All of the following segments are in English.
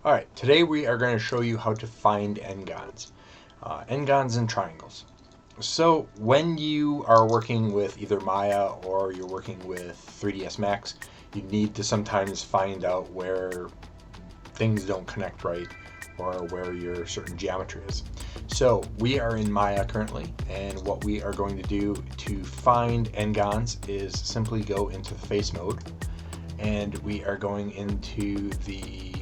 Alright, today we are going to show you how to find Ngons. Ngons and Triangles. So when you are working with either Maya or you're working with 3ds Max, you need to sometimes find out where things don't connect right or where your certain geometry is. So we are in Maya currently, and what we are going to do to find Ngons is simply go into the face mode, and we are going into the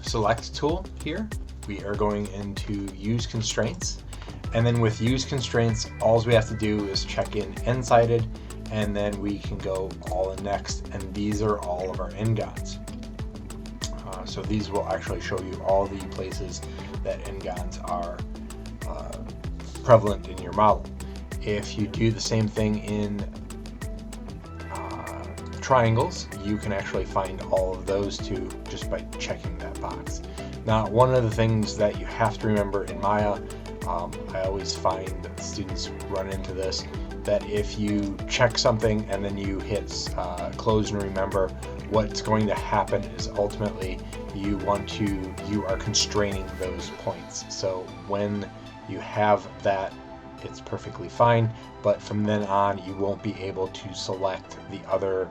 select tool here. We are going into use constraints, and then with use constraints, all we have to do is check in n-sided, and then we can go all in next, and these are all of our Ngons. So these will actually show you all the places that Ngons are prevalent in your model. If you do the same thing in triangles, you can actually find all of those too just by checking that box. Now, one of the things that you have to remember in Maya, I always find that students run into this, that if you check something and then you hit close and remember, what's going to happen is ultimately you are constraining those points. So when you have that, it's perfectly fine, but from then on you won't be able to select the other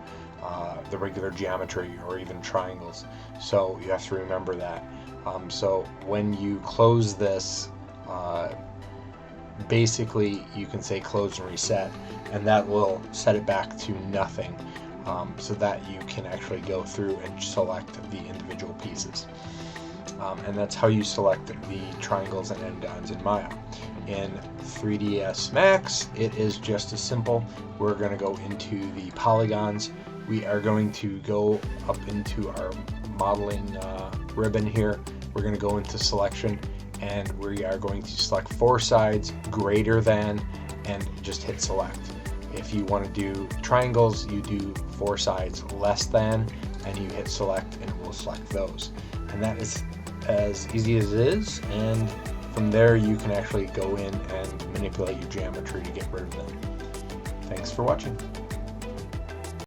the regular geometry or even triangles. So you have to remember that. So when you close this, basically you can say close and reset, and that will set it back to nothing, so that you can actually go through and select the individual pieces. And that's how you select the triangles and Ngons in Maya. In 3ds Max, it is just as simple. We're going to go into the polygons. We are going to go up into our modeling ribbon here. We're going to go into selection, and we are going to select 4 sides greater than, and just hit select. If you want to do triangles, you do 4 sides less than, and you hit select, and it will select those. And that is as easy as it is, and from there you can actually go in and manipulate your geometry to get rid of them. Thanks for watching.